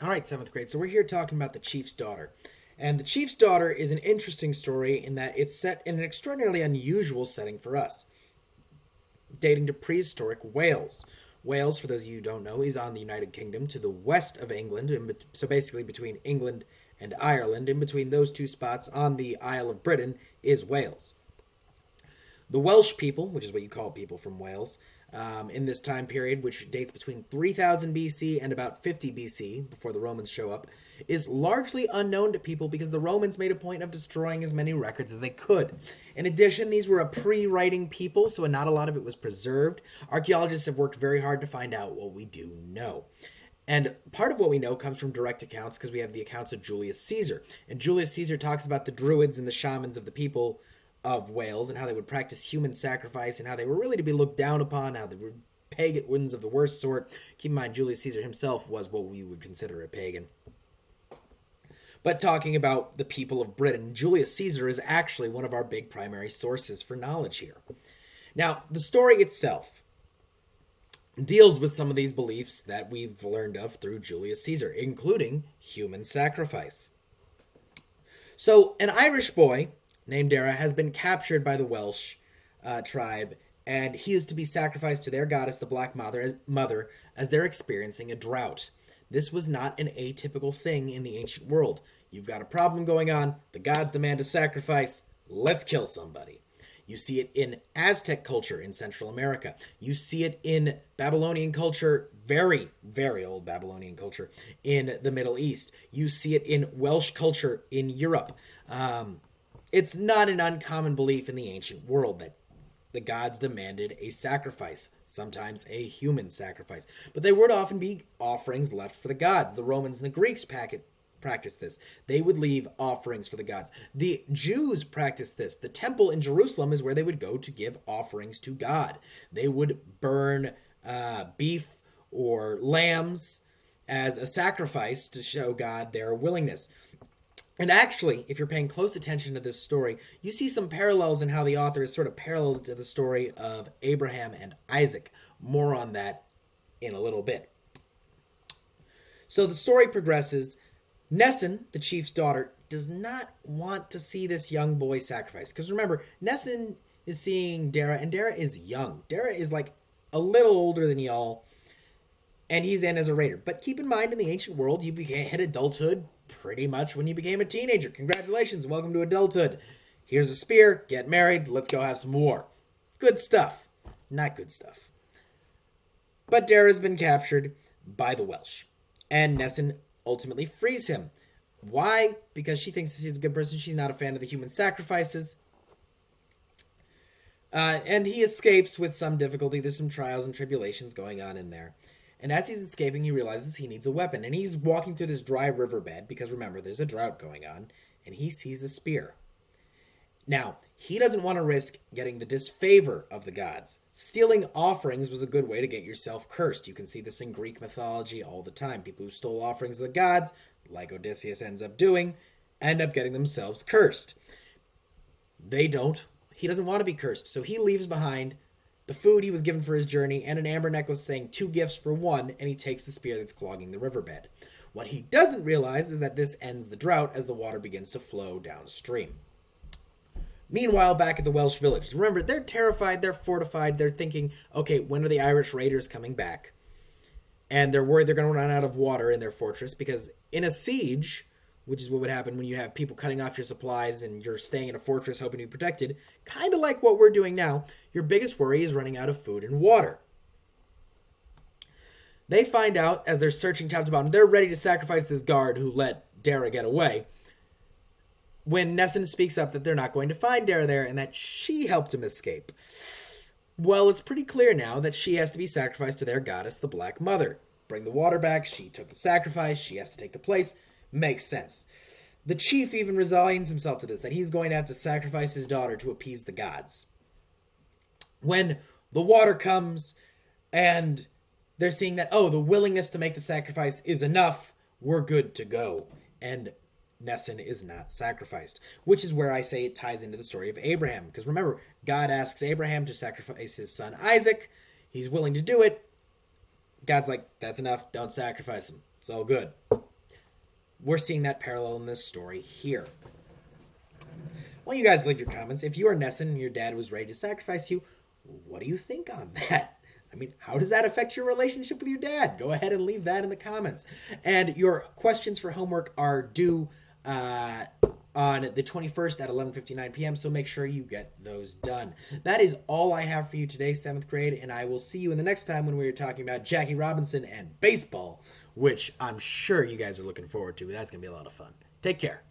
All right, seventh grade. So we're here talking about the chief's daughter. And the chief's daughter is an interesting story in that it's set in an extraordinarily unusual setting for us, dating to prehistoric Wales. Wales, for those of you who don't know, is on the United Kingdom to the west of England, so basically between England and Ireland. In between those two spots on the Isle of Britain is Wales. The Welsh people, which is what you call people from Wales, in this time period, which dates between 3000 BC and about 50 BC, before the Romans show up, is largely unknown to people because the Romans made a point of destroying as many records as they could. In addition, these were a pre-writing people, so not a lot of it was preserved. Archaeologists have worked very hard to find out what we do know. And part of what we know comes from direct accounts because we have the accounts of Julius Caesar. And Julius Caesar talks about the druids and the shamans of the people of Wales and how they would practice human sacrifice and how they were really to be looked down upon, how they were pagans of the worst sort. Keep in mind, Julius Caesar himself was what we would consider a pagan. But talking about the people of Britain, Julius Caesar is actually one of our big primary sources for knowledge here. Now, the story itself deals with some of these beliefs that we've learned of through Julius Caesar, including human sacrifice. So, an Irish boy named Dara has been captured by the Welsh tribe, and he is to be sacrificed to their goddess, the Black Mother, as they're experiencing a drought. This was not an atypical thing in the ancient world. You've got a problem going on, the gods demand a sacrifice, let's kill somebody. You see it in Aztec culture in Central America. You see it in Babylonian culture, very, very old Babylonian culture, in the Middle East. You see it in Welsh culture in Europe. It's not an uncommon belief in the ancient world that the gods demanded a sacrifice, sometimes a human sacrifice. But there would often be offerings left for the gods. The Romans and the Greeks practiced this. They would leave offerings for the gods. The Jews practiced this. The temple in Jerusalem is where they would go to give offerings to God. They would burn beef or lambs as a sacrifice to show God their willingness. And actually, if you're paying close attention to this story, you see some parallels in how the author is sort of parallel to the story of Abraham and Isaac. More on that in a little bit. So the story progresses. Nessun, the chief's daughter, does not want to see this young boy sacrificed. Because remember, Nessun is seeing Dara, and Dara is young. Dara is like a little older than y'all, and he's in as a raider. But keep in mind, in the ancient world, you hit adulthood pretty much when you became a teenager. Congratulations, welcome to adulthood. Here's a spear, get married, let's go have some war. Good stuff. Not good stuff. But Dara's been captured by the Welsh, and Nessun ultimately frees him. Why? Because she thinks he's a good person. She's not a fan of the human sacrifices. And he escapes with some difficulty. There's some trials and tribulations going on in there. And as he's escaping, he realizes he needs a weapon. And he's walking through this dry riverbed, because remember, there's a drought going on, and he sees a spear. Now, he doesn't want to risk getting the disfavor of the gods. Stealing offerings was a good way to get yourself cursed. You can see this in Greek mythology all the time. People who stole offerings of the gods, like Odysseus ends up doing, end up getting themselves cursed. He doesn't want to be cursed, so he leaves behind the food he was given for his journey and an amber necklace saying 2 gifts for 1, and he takes the spear that's clogging the riverbed. What he doesn't realize is that this ends the drought as the water begins to flow downstream. Meanwhile, back at the Welsh village, remember, they're terrified, they're fortified, they're thinking, okay, when are the Irish raiders coming back? And they're worried they're going to run out of water in their fortress, because in a siege, which is what would happen when you have people cutting off your supplies and you're staying in a fortress hoping to be protected, kind of like what we're doing now, your biggest worry is running out of food and water. They find out, as they're searching top to bottom, they're ready to sacrifice this guard who let Dara get away, when Nessun speaks up that they're not going to find Dara there and that she helped him escape. Well, it's pretty clear now that she has to be sacrificed to their goddess, the Black Mother. Bring the water back, she took the sacrifice, she has to take the place. Makes sense. The chief even resigns himself to this, that he's going to have to sacrifice his daughter to appease the gods. When the water comes and they're seeing that, the willingness to make the sacrifice is enough, we're good to go. And Nessun is not sacrificed, which is where I say it ties into the story of Abraham. Because remember, God asks Abraham to sacrifice his son Isaac. He's willing to do it. God's like, that's enough. Don't sacrifice him. It's all good. we're seeing that parallel in this story here. Well, you guys leave your comments. If you are Nessun and your dad was ready to sacrifice you, what do you think on that? I mean, how does that affect your relationship with your dad? Go ahead and leave that in the comments. And your questions for homework are due on the 21st at 11:59 p.m., so make sure you get those done. That is all I have for you today, 7th grade, and I will see you in the next time when we're talking about Jackie Robinson and baseball, which I'm sure you guys are looking forward to. That's going to be a lot of fun. Take care.